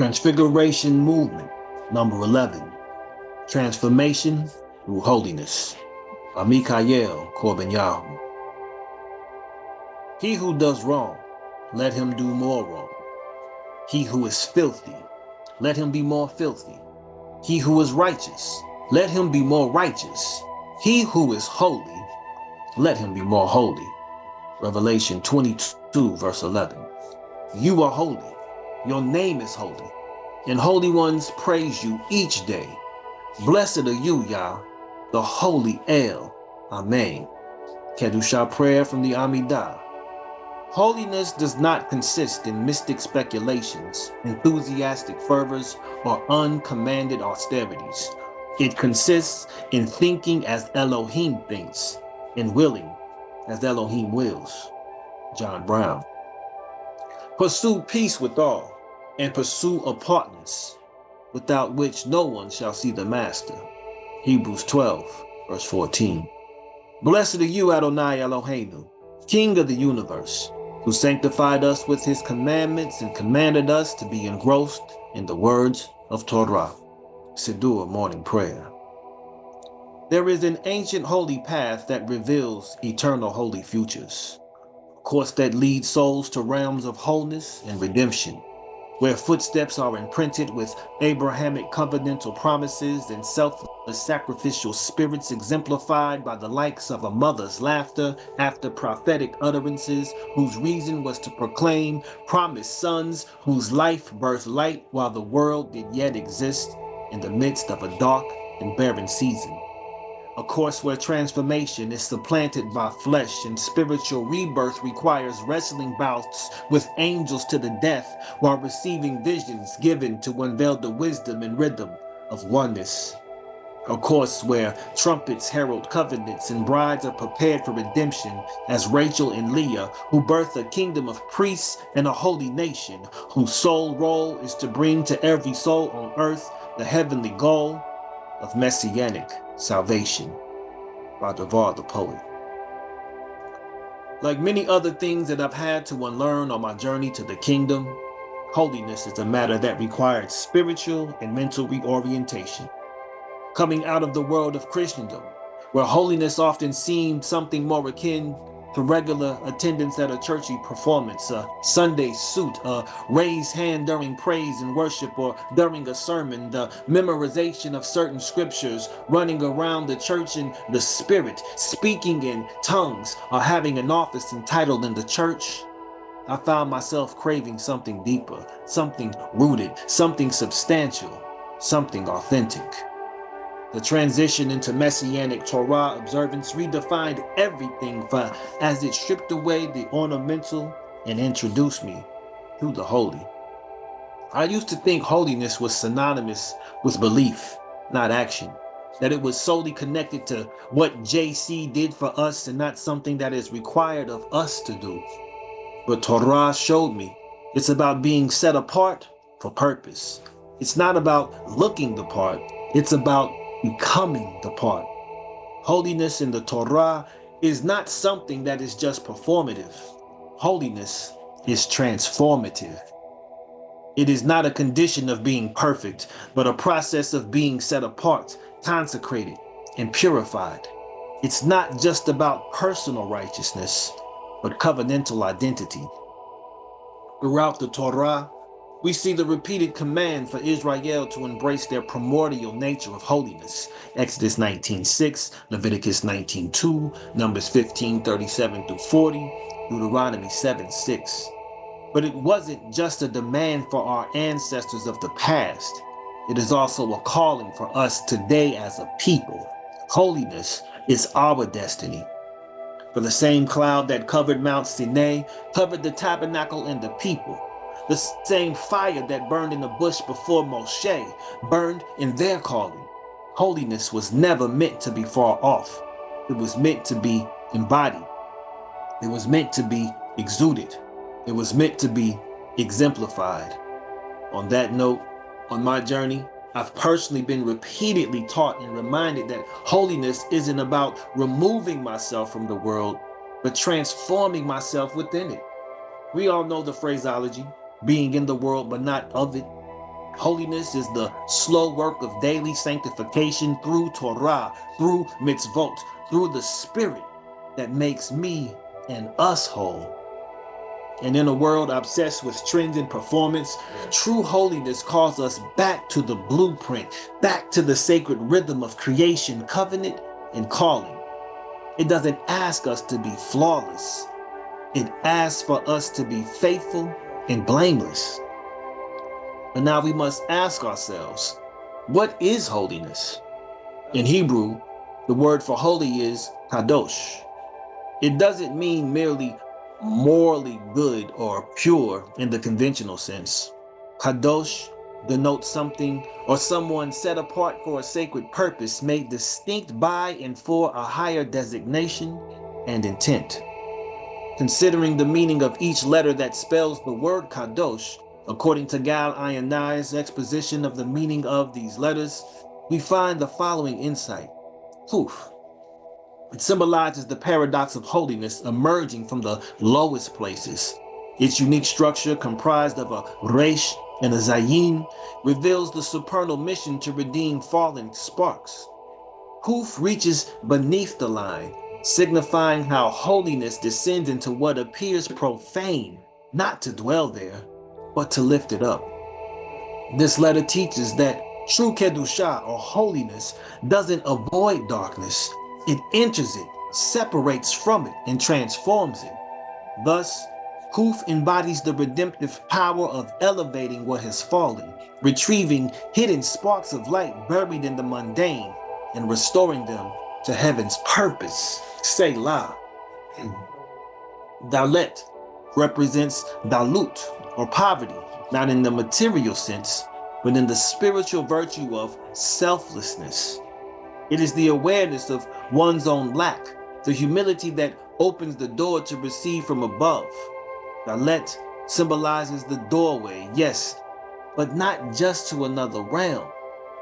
Transfiguration movement, number 11. Transformation through holiness, by Mikhail Korbanyahu. He who does wrong, let him do more wrong. He who is filthy, let him be more filthy. He who is righteous, let him be more righteous. He who is holy, let him be more holy. Revelation 22, verse 11. You are holy. Your name is holy. And holy ones praise you each day. Blessed are you, Yah, the holy El. Amen. Kedushah prayer from the Amidah. Holiness does not consist in mystic speculations, enthusiastic fervors, or uncommanded austerities. It consists in thinking as Elohim thinks, and willing as Elohim wills. John Brown. Pursue peace with all, and pursue apartness, without which no one shall see the Master. Hebrews 12, verse 14. Blessed are you, Adonai Eloheinu, King of the universe, who sanctified us with his commandments and commanded us to be engrossed in the words of Torah. Siddur morning prayer. There is an ancient holy path that reveals eternal holy futures, a course that leads souls to realms of wholeness and redemption, where footsteps are imprinted with Abrahamic covenantal promises and selfless sacrificial spirits exemplified by the likes of a mother's laughter after prophetic utterances whose reason was to proclaim promised sons whose life birthed light while the world did yet exist in the midst of a dark and barren season. A course where transformation is supplanted by flesh and spiritual rebirth requires wrestling bouts with angels to the death while receiving visions given to unveil the wisdom and rhythm of oneness. A course where trumpets herald covenants and brides are prepared for redemption as Rachel and Leah, who birth a kingdom of priests and a holy nation, whose sole role is to bring to every soul on earth the heavenly goal of messianic salvation. By Devar the poet. Like many other things that I've had to unlearn on my journey to the kingdom, holiness is a matter that required spiritual and mental reorientation. Coming out of the world of Christendom, where holiness often seemed something more akin to regular attendance at a churchy performance, a Sunday suit, a raised hand during praise and worship, or during a sermon, the memorization of certain scriptures, running around the church in the spirit, speaking in tongues, or having an office entitled in the church, I found myself craving something deeper, something rooted, something substantial, something authentic. The transition into Messianic Torah observance redefined everything as it stripped away the ornamental and introduced me to the holy. I used to think holiness was synonymous with belief, not action, that it was solely connected to what JC did for us and not something that is required of us to do. But Torah showed me it's about being set apart for purpose. It's not about looking the part, it's about becoming the part. Holiness in the Torah is not something that is just performative. Holiness is transformative. It is not a condition of being perfect, but a process of being set apart, consecrated, and purified. It's not just about personal righteousness, but covenantal identity. Throughout the Torah, we see the repeated command for Israel to embrace their primordial nature of holiness. Exodus 19:6, Leviticus 19:2, Numbers 15:37-40, Deuteronomy 7:6. But it wasn't just a demand for our ancestors of the past. It is also a calling for us today as a people. Holiness is our destiny. For the same cloud that covered Mount Sinai covered the tabernacle and the people. The same fire that burned in the bush before Moshe burned in their calling. Holiness was never meant to be far off. It was meant to be embodied. It was meant to be exuded. It was meant to be exemplified. On that note, on my journey, I've personally been repeatedly taught and reminded that holiness isn't about removing myself from the world, but transforming myself within it. We all know the phraseology, being in the world but not of it. Holiness is the slow work of daily sanctification through Torah, through mitzvot, through the Spirit that makes me and us whole. And in a world obsessed with trends and performance, true holiness calls us back to the blueprint, back to the sacred rhythm of creation, covenant, and calling. It doesn't ask us to be flawless. It asks for us to be faithful and blameless. But now we must ask ourselves, what is holiness? In Hebrew, the word for holy is Kadosh. It doesn't mean merely morally good or pure in the conventional sense. Kadosh denotes something or someone set apart for a sacred purpose, made distinct by and for a higher designation and intent. Considering the meaning of each letter that spells the word Kadosh, according to Gal Einai's exposition of the meaning of these letters, we find the following insight. Poof. It symbolizes the paradox of holiness emerging from the lowest places. Its unique structure, comprised of a Reish and a Zayin, reveals the supernal mission to redeem fallen sparks. Hoof reaches beneath the line, signifying how holiness descends into what appears profane, not to dwell there, but to lift it up. This letter teaches that true kedushah or holiness doesn't avoid darkness. It enters it, separates from it, and transforms it. Thus, Kuf embodies the redemptive power of elevating what has fallen, retrieving hidden sparks of light buried in the mundane, and restoring them to heaven's purpose. SELAH. Dalet represents dalut, or poverty, not in the material sense, but in the spiritual virtue of selflessness. It is the awareness of one's own lack, the humility that opens the door to receive from above. Dalet symbolizes the doorway, yes, but not just to another realm,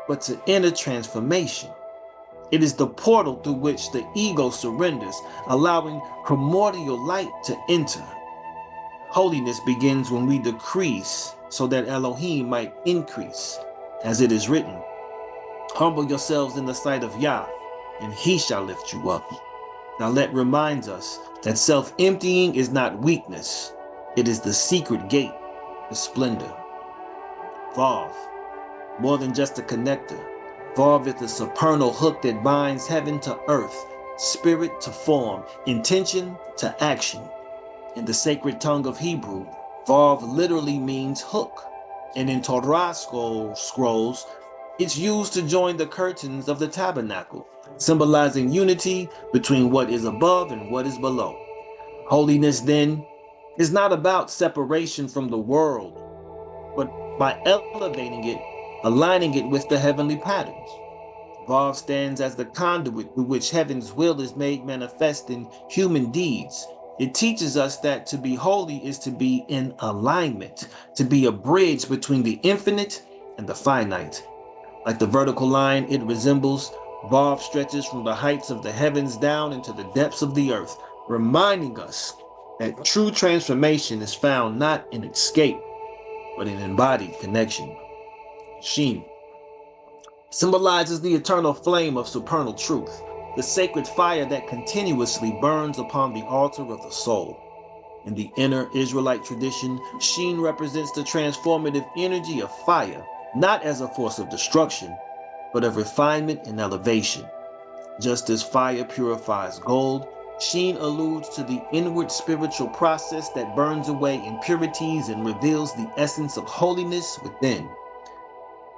but to inner transformation. It is the portal through which the ego surrenders, allowing primordial light to enter. Holiness begins when we decrease so that Elohim might increase. As it is written, humble yourselves in the sight of Yah, and he shall lift you up. Dalet reminds us that self-emptying is not weakness. It is the secret gate to splendor. Vav, more than just a connector. Vav is the supernal hook that binds heaven to earth, spirit to form, intention to action. In the sacred tongue of Hebrew, Vav literally means hook, and in Torah scrolls, it's used to join the curtains of the tabernacle, symbolizing unity between what is above and what is below. Holiness, then, is not about separation from the world, but by elevating it, aligning it with the heavenly patterns. Vav stands as the conduit through which heaven's will is made manifest in human deeds. It teaches us that to be holy is to be in alignment, to be a bridge between the infinite and the finite. Like the vertical line it resembles, Vav stretches from the heights of the heavens down into the depths of the earth, reminding us that true transformation is found not in escape, but in embodied connection. Shin symbolizes the eternal flame of supernal truth, the sacred fire that continuously burns upon the altar of the soul. In the inner Israelite tradition, Shin represents the transformative energy of fire, not as a force of destruction, but of refinement and elevation. Just as fire purifies gold, Shin alludes to the inward spiritual process that burns away impurities and reveals the essence of holiness within.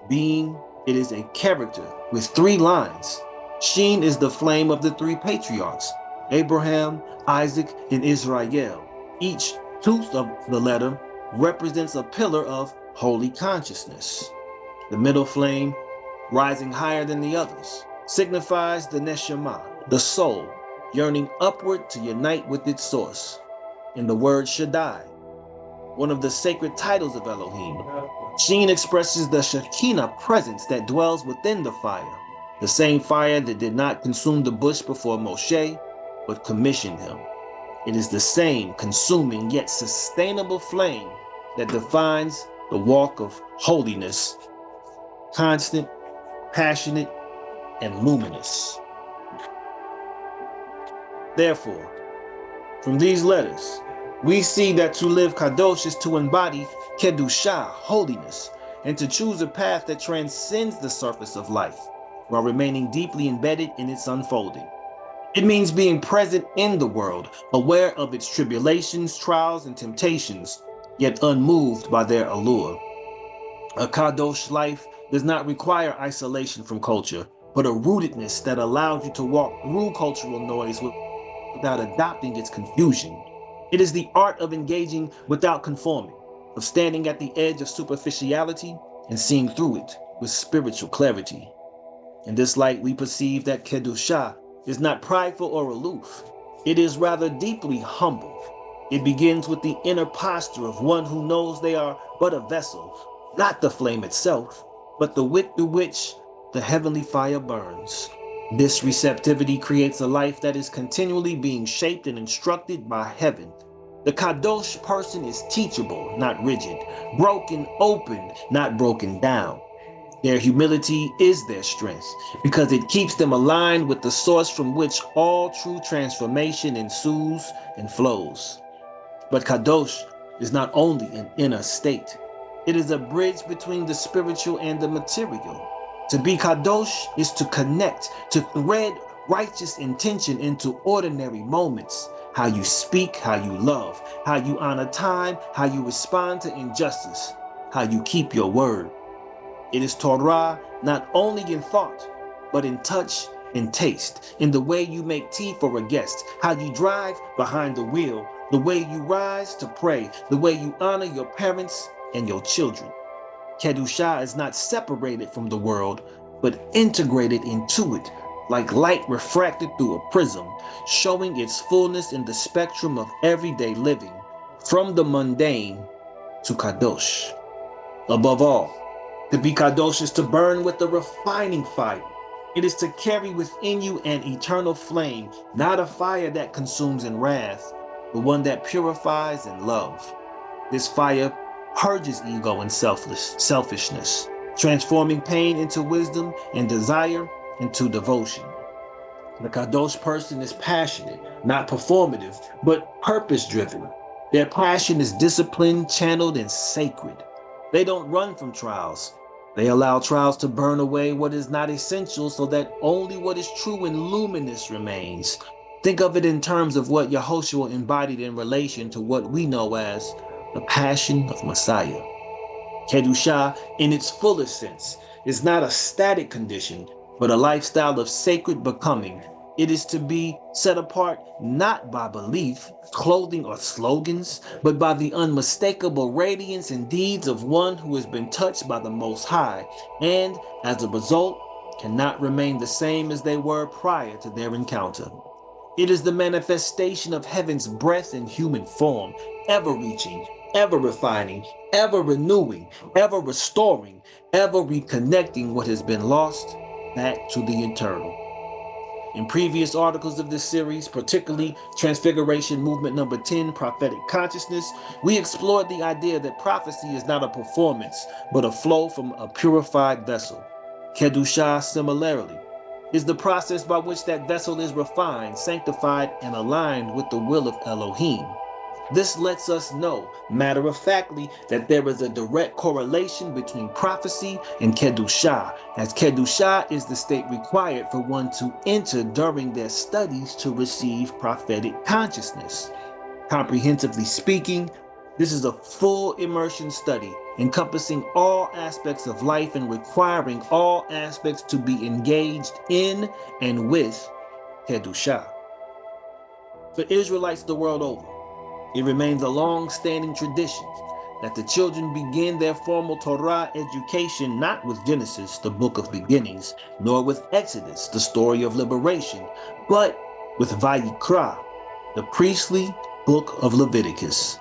Being, it is a character with 3 lines. Shin is the flame of the 3 patriarchs, Abraham, Isaac, and Israel. Each tooth of the letter represents a pillar of holy consciousness. The middle flame, rising higher than the others, signifies the neshama, the soul, yearning upward to unite with its source. In the word Shaddai, one of the sacred titles of Elohim, Shin expresses the Shekinah presence that dwells within the fire, the same fire that did not consume the bush before Moshe, but commissioned him. It is the same consuming yet sustainable flame that defines the walk of holiness constant, passionate, and luminous. Therefore, from these letters, we see that to live Kadosh is to embody kedushah, holiness, and to choose a path that transcends the surface of life while remaining deeply embedded in its unfolding. It means being present in the world, aware of its tribulations, trials, and temptations, yet unmoved by their allure. A Kadosh life does not require isolation from culture, but a rootedness that allows you to walk through cultural noise without adopting its confusion. It is the art of engaging without conforming, of standing at the edge of superficiality and seeing through it with spiritual clarity. In this light, we perceive that kedushah is not prideful or aloof. It is rather deeply humble. It begins with the inner posture of one who knows they are but a vessel, not the flame itself, but the wick through which the heavenly fire burns. This receptivity creates a life that is continually being shaped and instructed by heaven. The Kadosh person is teachable, not rigid, broken open, not broken down. Their humility is their strength because it keeps them aligned with the source from which all true transformation ensues and flows. But Kadosh is not only an inner state, it is a bridge between the spiritual and the material. To be Kadosh is to connect, to thread righteous intention into ordinary moments. How you speak, how you love, how you honor time, how you respond to injustice, how you keep your word. It is Torah not only in thought, but in touch and taste, in the way you make tea for a guest, how you drive behind the wheel, the way you rise to pray, the way you honor your parents and your children. Kedushah is not separated from the world, but integrated into it, like light refracted through a prism, showing its fullness in the spectrum of everyday living, from the mundane to Kadosh. Above all, to be Kadosh is to burn with the refining fire. It is to carry within you an eternal flame, not a fire that consumes in wrath, but one that purifies in love. This fire purges ego and selfishness, transforming pain into wisdom and desire into devotion. The Kadosh person is passionate, not performative, but purpose-driven. Their passion is disciplined, channeled, and sacred. They don't run from trials. They allow trials to burn away what is not essential so that only what is true and luminous remains. Think of it in terms of what Yehoshua embodied in relation to what we know as the passion of Messiah. Kedushah, in its fullest sense, is not a static condition, but a lifestyle of sacred becoming. It is to be set apart not by belief, clothing, or slogans, but by the unmistakable radiance and deeds of one who has been touched by the Most High, and, as a result, cannot remain the same as they were prior to their encounter. It is the manifestation of heaven's breath in human form, ever reaching, ever refining, ever renewing, ever restoring, ever reconnecting what has been lost back to the eternal. In previous articles of this series, particularly Transfiguration Movement number 10, Prophetic Consciousness, we explored the idea that prophecy is not a performance, but a flow from a purified vessel. Kedushah, similarly, is the process by which that vessel is refined, sanctified, and aligned with the will of Elohim. This lets us know, matter-of-factly, that there is a direct correlation between prophecy and kedushah, as kedushah is the state required for one to enter during their studies to receive prophetic consciousness. Comprehensively speaking, this is a full immersion study encompassing all aspects of life and requiring all aspects to be engaged in and with kedushah. For Israelites the world over, it remains a long-standing tradition that the children begin their formal Torah education not with Genesis, the book of beginnings, nor with Exodus, the story of liberation, but with Vayikra, the priestly book of Leviticus.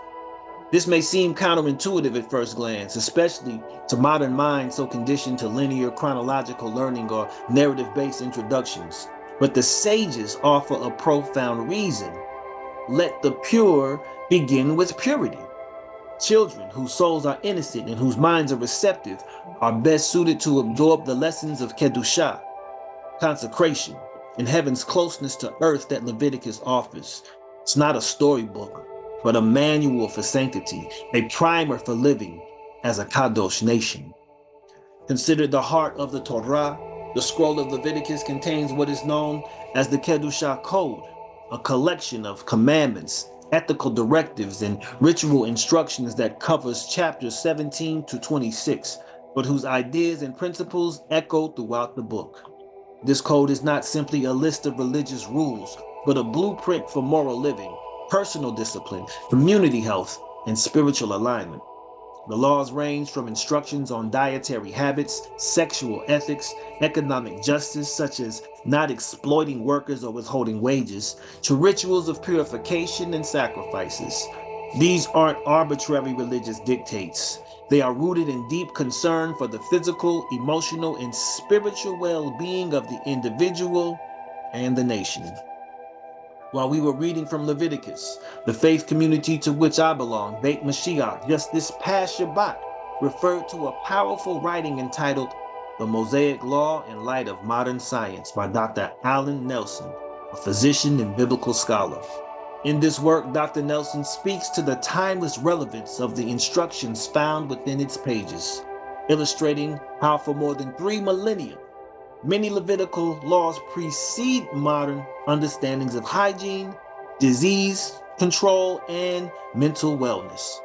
This may seem counterintuitive at first glance, especially to modern minds so conditioned to linear chronological learning or narrative-based introductions. But the sages offer a profound reason. Let the pure begin with purity. Children whose souls are innocent and whose minds are receptive are best suited to absorb the lessons of kedushah, consecration, and heaven's closeness to earth that Leviticus offers. It's not a storybook, but a manual for sanctity, a primer for living as a Kadosh nation. Considered the heart of the Torah, the scroll of Leviticus contains what is known as the Kedushah Code, a collection of commandments, ethical directives, and ritual instructions that covers chapters 17 to 26, but whose ideas and principles echo throughout the book. This code is not simply a list of religious rules, but a blueprint for moral living, personal discipline, community health, and spiritual alignment. The laws range from instructions on dietary habits, sexual ethics, economic justice, such as not exploiting workers or withholding wages, to rituals of purification and sacrifices. These aren't arbitrary religious dictates. They are rooted in deep concern for the physical, emotional, and spiritual well-being of the individual and the nation. While we were reading from Leviticus, the faith community to which I belong, Beit Mashiach, just this past Shabbat, referred to a powerful writing entitled The Mosaic Law in Light of Modern Science by Dr. Alan Nelson, a physician and biblical scholar. In this work, Dr. Nelson speaks to the timeless relevance of the instructions found within its pages, illustrating how for more than 3 millennia, many Levitical laws precede modern understandings of hygiene, disease control, and mental wellness.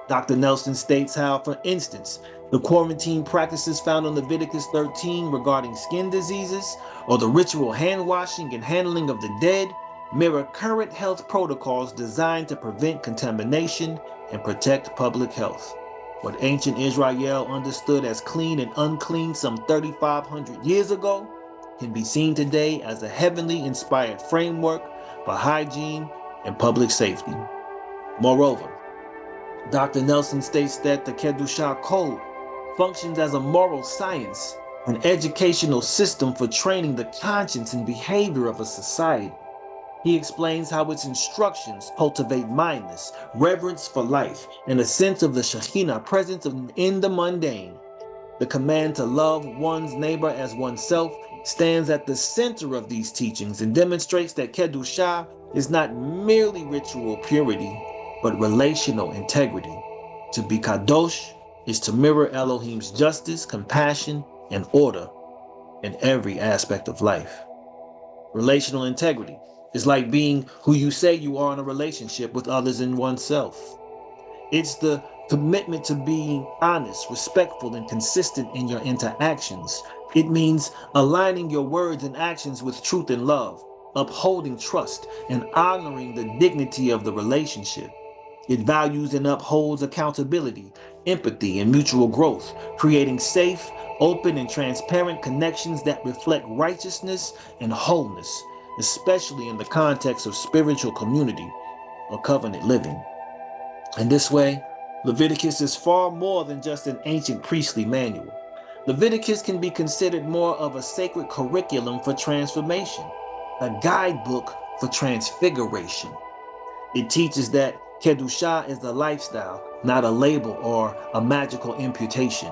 Dr. Nelson states how, for instance, the quarantine practices found in Leviticus 13 regarding skin diseases, or the ritual hand washing and handling of the dead, mirror current health protocols designed to prevent contamination and protect public health. What ancient Israel understood as clean and unclean some 3,500 years ago can be seen today as a heavenly inspired framework for hygiene and public safety. Moreover, Dr. Nelson states that the Kedushah Code functions as a moral science, an educational system for training the conscience and behavior of a society. He explains how its instructions cultivate mindness, reverence for life, and a sense of the Shekhinah presence in the mundane. The command to love one's neighbor as oneself stands at the center of these teachings and demonstrates that kedushah is not merely ritual purity, but relational integrity. To be kadosh is to mirror Elohim's justice, compassion, and order in every aspect of life. Relational integrity is like being who you say you are in a relationship with others and oneself. It's the commitment to being honest, respectful, and consistent in your interactions. It means aligning your words and actions with truth and love, upholding trust, and honoring the dignity of the relationship. It values and upholds accountability, empathy, and mutual growth, creating safe, open, and transparent connections that reflect righteousness and wholeness, especially in the context of spiritual community or covenant living. In this way, Leviticus is far more than just an ancient priestly manual. Leviticus can be considered more of a sacred curriculum for transformation, a guidebook for transfiguration. It teaches that kedushah is a lifestyle, not a label or a magical imputation.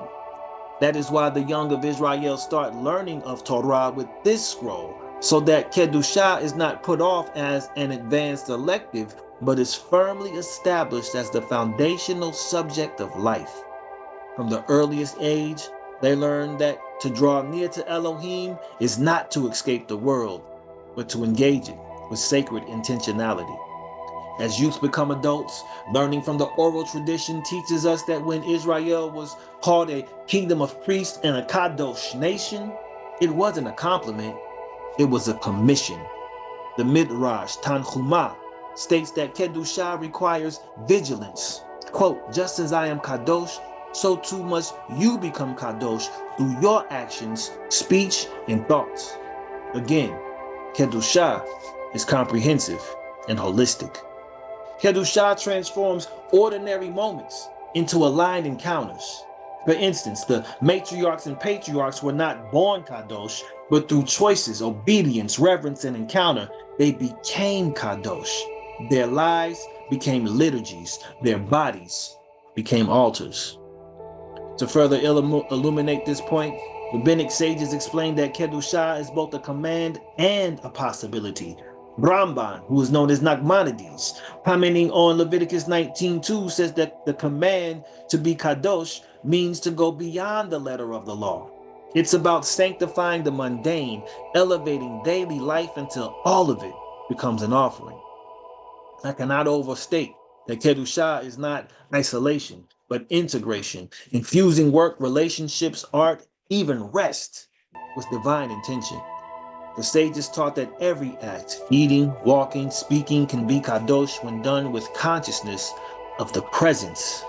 That is why the young of Israel start learning of Torah with this scroll, so that kedushah is not put off as an advanced elective, but is firmly established as the foundational subject of life. From the earliest age, they learn that to draw near to Elohim is not to escape the world, but to engage it with sacred intentionality. As youth become adults, learning from the oral tradition teaches us that when Israel was called a kingdom of priests and a Kadosh nation, it wasn't a compliment, it was a commission. The Midrash Tanhumah states that kedushah requires vigilance. Quote, just as I am Kadosh, so too must you become Kadosh through your actions, speech, and thoughts. Again, kedushah is comprehensive and holistic. Kedushah transforms ordinary moments into aligned encounters. For instance, the matriarchs and patriarchs were not born Kadosh, but through choices, obedience, reverence, and encounter, they became Kadosh. Their lives became liturgies, their bodies became altars. To further illuminate this point, rabbinic sages explain that kedushah is both a command and a possibility. Ramban, who is known as Nachmanides, commenting on Leviticus 19:2, says that the command to be kadosh means to go beyond the letter of the law. It's about sanctifying the mundane, elevating daily life until all of it becomes an offering. I cannot overstate that kedushah is not isolation, but integration, infusing work, relationships, art, even rest with divine intention. The sages taught that every act, eating, walking, speaking, can be kadosh when done with consciousness of the presence.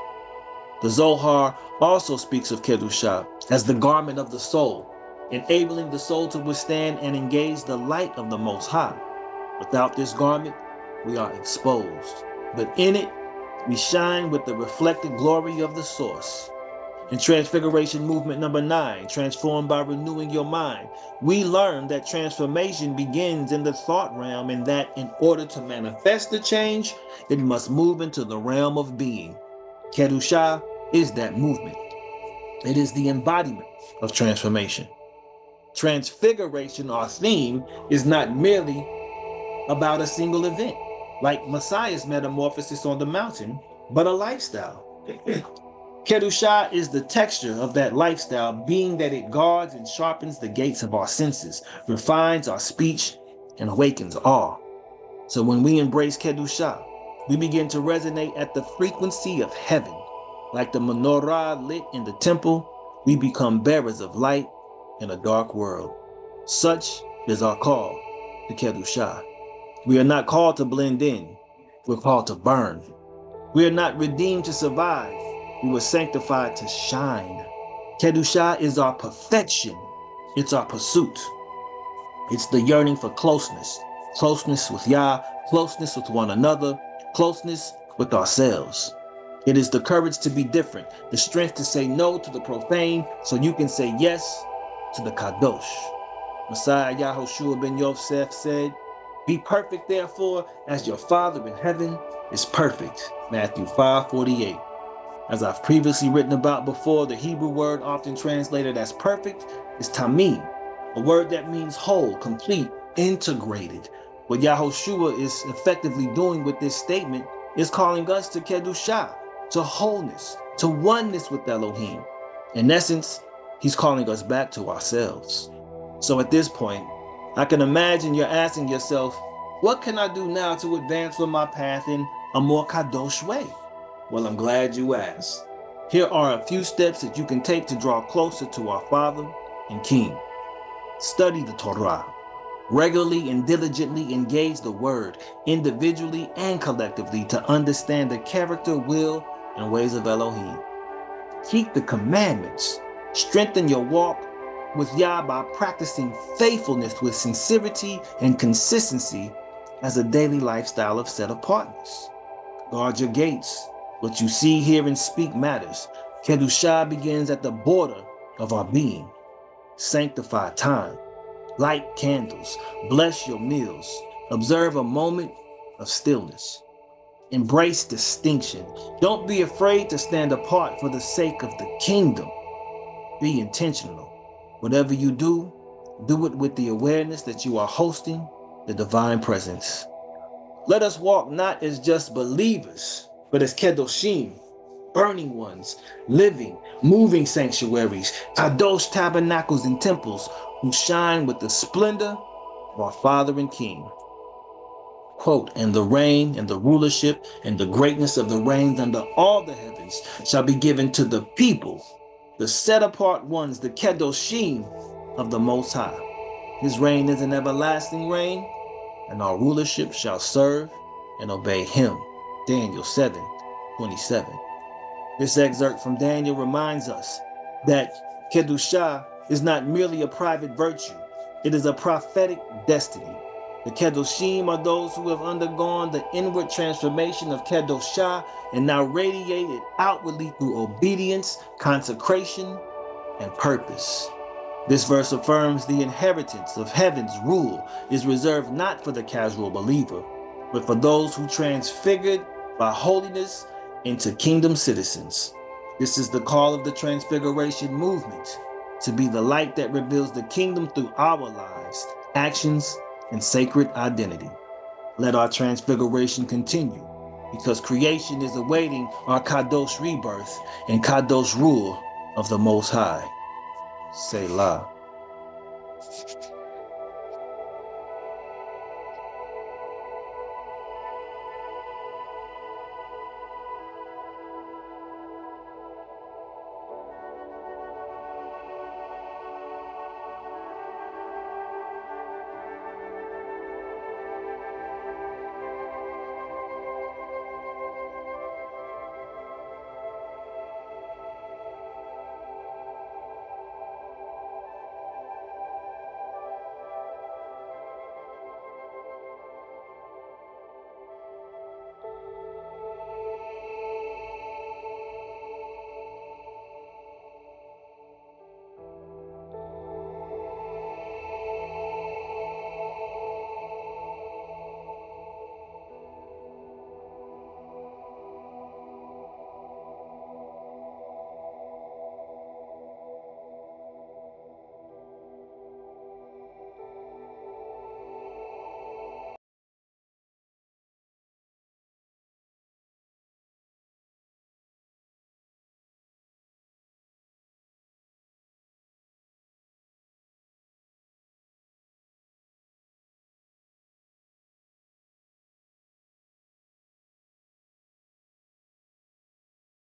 The Zohar also speaks of kedushah as the garment of the soul, enabling the soul to withstand and engage the light of the Most High. Without this garment, we are exposed, but in it, we shine with the reflected glory of the source. In Transfiguration Movement number 9, Transformed by Renewing Your Mind, we learn that transformation begins in the thought realm and that in order to manifest the change, it must move into the realm of being. Kedushah is that movement. It is the embodiment of transformation. Transfiguration, our theme, is not merely about a single event, like Messiah's metamorphosis on the mountain, but a lifestyle. Kedushah is the texture of that lifestyle, being that it guards and sharpens the gates of our senses, refines our speech, and awakens awe. So when we embrace kedushah, we begin to resonate at the frequency of heaven. Like the menorah lit in the temple, we become bearers of light in a dark world. Such is our call to kedushah. We are not called to blend in, we're called to burn. We are not redeemed to survive, we were sanctified to shine. Kedushah is our perfection, it's our pursuit. It's the yearning for closeness, closeness with Yah, closeness with one another, closeness with ourselves. It is the courage to be different, the strength to say no to the profane so you can say yes to the Kadosh. Messiah Yahushua ben Yosef said, "Be perfect, therefore, as your Father in heaven is perfect." Matthew 5:48. As I've previously written about before, the Hebrew word often translated as perfect is tamim, a word that means whole, complete, integrated. What Yahushua is effectively doing with this statement is calling us to kedushah, to wholeness, to oneness with Elohim. In essence, he's calling us back to ourselves. So at this point, I can imagine you're asking yourself, what can I do now to advance on my path in a more kadosh way? Well, I'm glad you asked. Here are a few steps that you can take to draw closer to our Father and King. Study the Torah. Regularly and diligently engage the Word, individually and collectively, to understand the character, will, and ways of Elohim. Keep the commandments. Strengthen your walk with Yah by practicing faithfulness with sincerity and consistency as a daily lifestyle of set-apartness. Guard your gates. What you see, hear, and speak matters. Kedushah begins at the border of our being. Sanctify time. Light candles. Bless your meals. Observe a moment of stillness. Embrace distinction. Don't be afraid to stand apart for the sake of the kingdom. Be intentional. Whatever you do, do it with the awareness that you are hosting the divine presence. Let us walk not as just believers, but as kedoshim, burning ones, living, moving sanctuaries, kadosh tabernacles and temples who shine with the splendor of our Father and King. Quote, "And the reign and the rulership and the greatness of the reigns under all the heavens shall be given to the people, the set-apart ones, the kedoshim of the Most High. His reign is an everlasting reign, and our rulership shall serve and obey him." Daniel 7:27. This excerpt from Daniel reminds us that kedushah is not merely a private virtue, it is a prophetic destiny. The kedoshim are those who have undergone the inward transformation of kedoshah and now radiate it outwardly through obedience, consecration, and purpose. This verse affirms the inheritance of heaven's rule is reserved not for the casual believer, but for those who transfigured by holiness into kingdom citizens. This is the call of the Transfiguration movement, to be the light that reveals the kingdom through our lives, actions, and sacred identity. Let our transfiguration continue, because creation is awaiting our Kadosh rebirth and Kadosh rule of the Most High. SELAH.